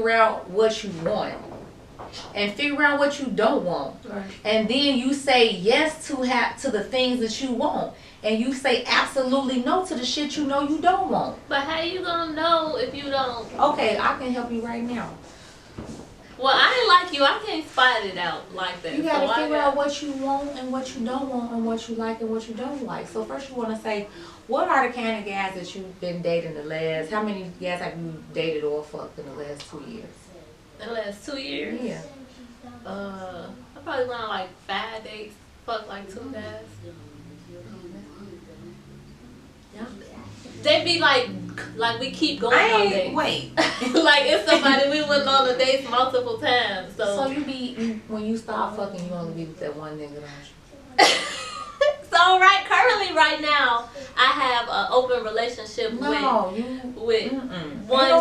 figure out what you want and figure out what you don't want. Right. And then you say yes to the things that you want. And you say absolutely no to the shit you know you don't want. But how you gonna know if you don't? Okay, I can help you right now. Well, I ain't like you. I can't spot it out like that. You gotta figure out what you want and what you don't want and what you like and what you don't like. So first you wanna say, what are the kind of guys that you've been dating how many guys have you dated or fucked in the last 2 years? In the last 2 years? Yeah. I probably went on like 5 dates, fucked like 2 guys. Yeah. They be like we keep going on dates. Wait. Like it's somebody we went on the dates multiple times. So when you start fucking, you only be with that one nigga, don't you? So currently right now, I have an open relationship with one no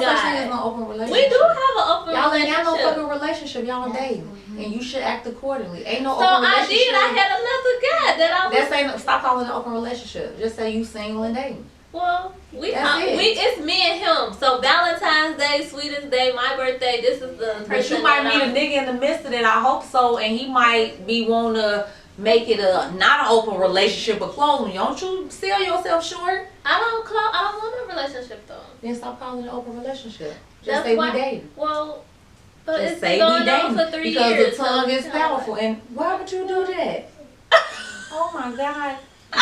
guy. Such thing as no open relationship. We do have an open y'all relationship. Y'all ain't got no fucking relationship. Y'all dating, and you should act accordingly. Ain't no so open relationship. I had another guy that I was. Stop calling it an open relationship. Just say you single and dating. Well, it's me and him. So Valentine's Day, sweetest day, my birthday. This is the person. But you might meet a nigga in the midst of it. I hope so, and he might be wanna make it not an open relationship, but close. Don't you sell yourself short? I don't want a relationship though. Then stop calling it an open relationship. Just say we dating. Well, but just it's say been going we dating on for 3 because years. The tongue is powerful. And why would you do that? Oh my God.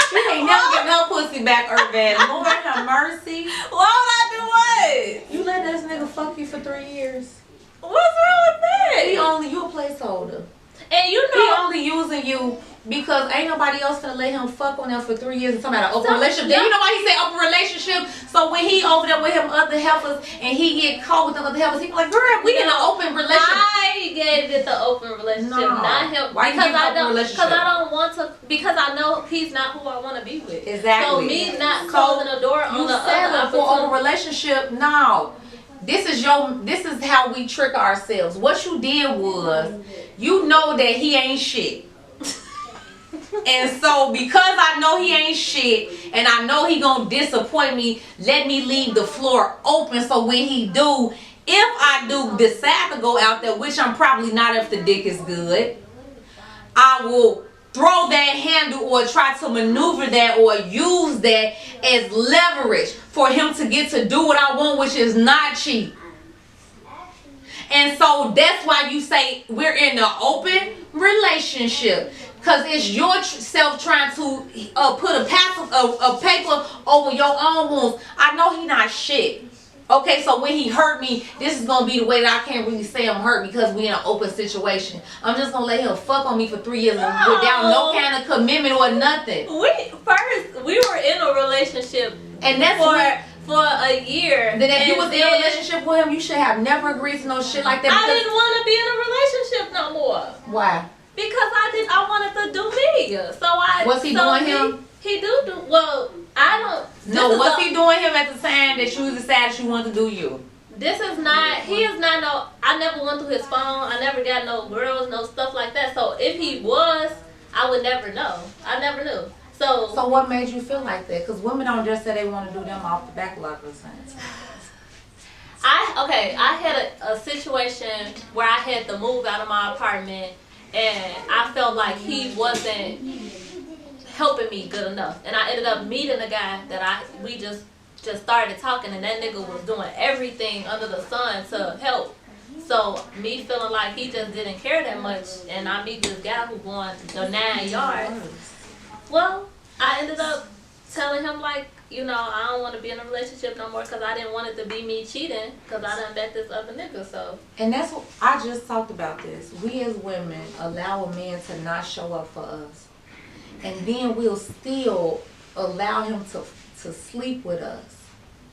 She ain't never get no pussy back, Irvin. Lord have mercy. Why would I do what? You let this nigga fuck you for 3 years. What's wrong with that? You a placeholder. And you know he only using you because ain't nobody else gonna let him fuck on them for 3 years and talking about an open relationship. Then you know why he say open relationship? So when he over there with him other heifers and he get caught with them other heifers, he be like, girl, we in an open relationship. I gave it the open relationship, not him. Why because I don't want to. Because I know he's not who I want to be with. Exactly. So me not closing the door on the other for open relationship. No. This is how we trick ourselves. What you did was, you know that he ain't shit. And so because I know he ain't shit and I know he gonna disappoint me, let me leave the floor open so when he do, if I do decide to go out there, which I'm probably not if the dick is good, I will throw that handle or try to maneuver that or use that as leverage for him to get to do what I want, which is not cheat. And so that's why you say we're in an open relationship. Because it's yourself trying to put a paper over your own wounds. I know he not shit. Okay, so when he hurt me, this is going to be the way that I can't really say I'm hurt because we in an open situation. I'm just going to let him fuck on me for 3 years without no kind of commitment or nothing. We were in a relationship and that's for a year. Then if you was in a relationship with him, you should have never agreed to no shit like that. I didn't want to be in a relationship no more. Why? Because I wanted to do me. So was he doing him? He do well. I don't. No, was he doing him at the time that you decided you wanted to do you? This is not. He is not no. I never went through his phone. I never got no girls, no stuff like that. So if he was, I would never know. I never knew. So what made you feel like that? Because women don't just say they want to do them off the back lot of the same. I had a situation where I had to move out of my apartment. And I felt like he wasn't helping me good enough. And I ended up meeting a guy that we just started talking, and that nigga was doing everything under the sun to help. So me feeling like he just didn't care that much, and I meet this guy who going the 9 yards. Well, I ended up telling him like, you know, I don't want to be in a relationship no more because I didn't want it to be me cheating because I done met this other nigga. So. And that's what I just talked about this. We as women allow a man to not show up for us, and then we'll still allow him to sleep with us.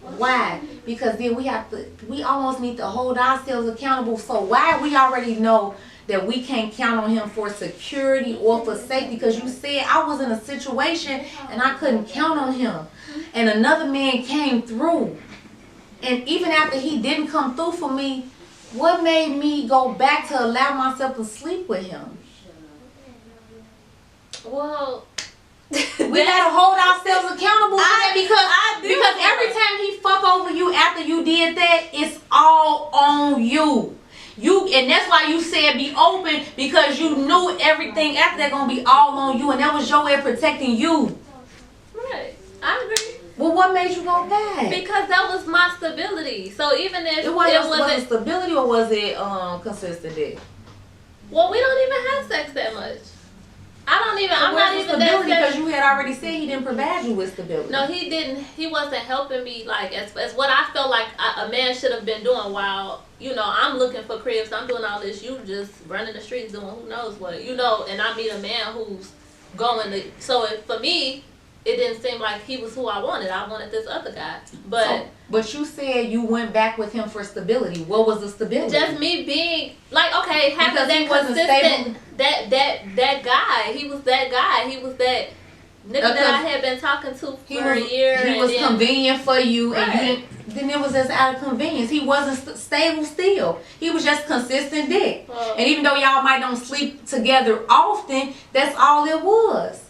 Why? Because then we almost need to hold ourselves accountable. So why we already know that we can't count on him for security or for safety, because you said I was in a situation and I couldn't count on him. And another man came through. And even after he didn't come through for me, what made me go back to allow myself to sleep with him? Well, we gotta hold ourselves accountable for that because every time he fuck over you after you did that, it's all on you. And that's why you said be open, because you knew everything after that gonna be all on you, and that was your way of protecting you. Right. I agree. Well, what made you go back? Because that was my stability. So even if was it stability, or was it consistent dick? Well, we don't even have sex that much. I'm not even stability, because you had already said he didn't provide you with stability. No, he didn't. He wasn't helping me like as what I felt like a man should have been doing while, I'm looking for cribs. I'm doing all this. You just running the streets doing who knows what, and I meet a man who's going to. So for me, it didn't seem like he was who I wanted. I wanted this other guy. But you said you went back with him for stability. What was the stability? Just me being like, okay, having that consistent, that guy. He was that guy. He was that nigga that I had been talking to for a year. He was convenient for you, right. And you didn't. Then it was just out of convenience. He wasn't stable still. He was just consistent dick. Well, and even though y'all might don't sleep together often, that's all it was.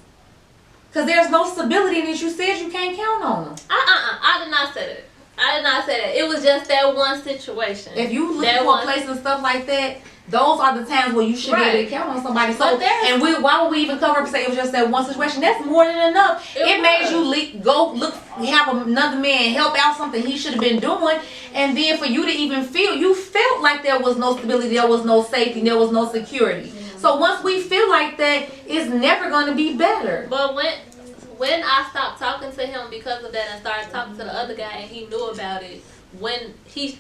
Because there's no stability in it. You said you can't count on them. I did not say that. I did not say that. It was just that one situation. If you look for a place and stuff like that, those are the times where you should be able to count on somebody. So, why would we even cover up and say it was just that one situation? That's more than enough. It made you go look, have another man help out something he should have been doing, and then for you to even you felt like there was no stability, there was no safety, there was no security. So once we feel like that, it's never going to be better. But when I stopped talking to him because of that and started talking to the other guy and he knew about it, when he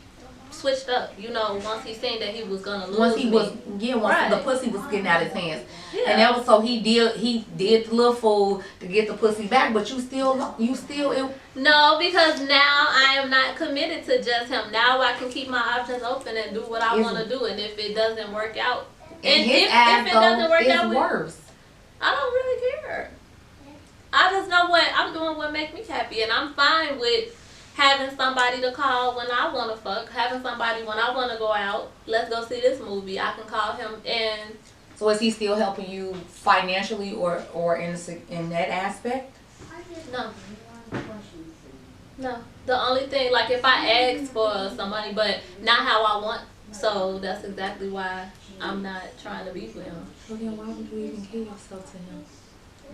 switched up, once he seen that he was going to lose once the pussy was getting out of his hands. Yeah. And that was so he did the little fool to get the pussy back, but you still No, because now I am not committed to just him. Now I can keep my options open and do what I want to do, and if it doesn't work out, and if it doesn't work out, worse. I don't really care. I just know I'm doing what makes me happy, and I'm fine with having somebody to call when I want to fuck, having somebody when I want to go out. Let's go see this movie. I can call him. And so is he still helping you financially or in that aspect? No. No. The only thing, like if I ask for some money, but not how I want. So that's exactly why I'm not trying to be with him. So then why would you even give yourself to him?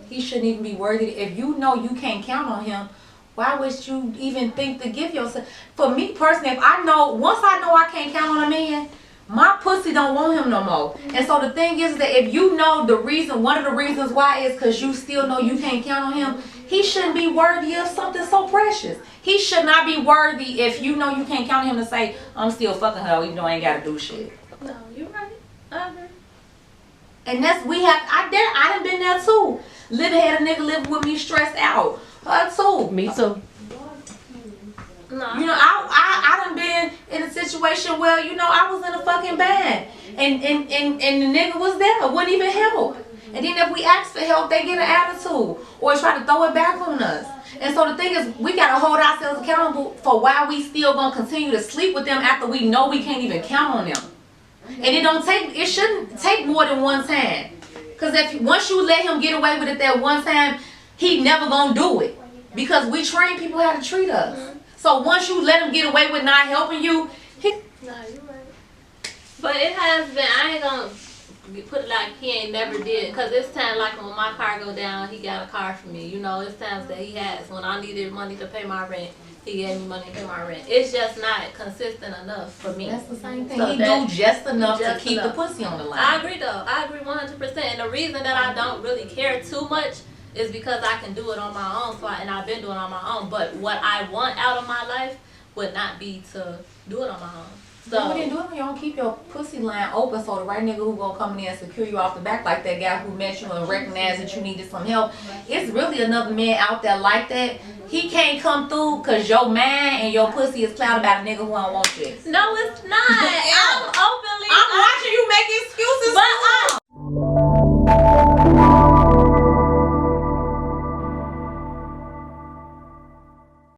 He shouldn't even be worthy. If you know you can't count on him, why would you even think to give yourself? For me personally, once I know I can't count on a man, my pussy don't want him no more. And so the thing is that if you know one of the reasons why is because you still know you can't count on him, he shouldn't be worthy of something so precious. He should not be worthy if you know you can't count on him to say, I'm still fucking her even though I ain't got to do shit. No, you're right. I agree. And I done been there too. Had a nigga living with me stressed out. Her too. Me too. No. I done been in a situation where, I was in a fucking band. And the nigga was there. Wouldn't even help. And then if we ask for help, they get an attitude. Or try to throw it back on us. And so the thing is, we got to hold ourselves accountable for why we still going to continue to sleep with them after we know we can't even count on them. And it shouldn't take more than one time. Because once you let him get away with it that one time, he never gonna do it. Because we train people how to treat us. Mm-hmm. So once you let him get away with not helping you, No, you're right. But it has been, I ain't gonna put it like he ain't never did. Because it's time like when my car go down, he got a car for me. It's times that he has. When I needed money to pay my rent, he gave me money to pay my rent. It's just not consistent enough for me. That's the same thing. So he do just enough to keep the pussy on the line. I agree though. I agree 100%. And the reason that I don't really care too much is because I can do it on my own. And I've been doing it on my own. But what I want out of my life would not be to do it on my own. So what you do it when you don't keep your pussy line open so the right nigga who gonna come in and secure you off the back like that guy who met you and recognized that you needed some help. It's really another man out there like that. He can't come through because your man and your pussy is clouded about a nigga who don't want you. No, it's not. I'm watching you make excuses. But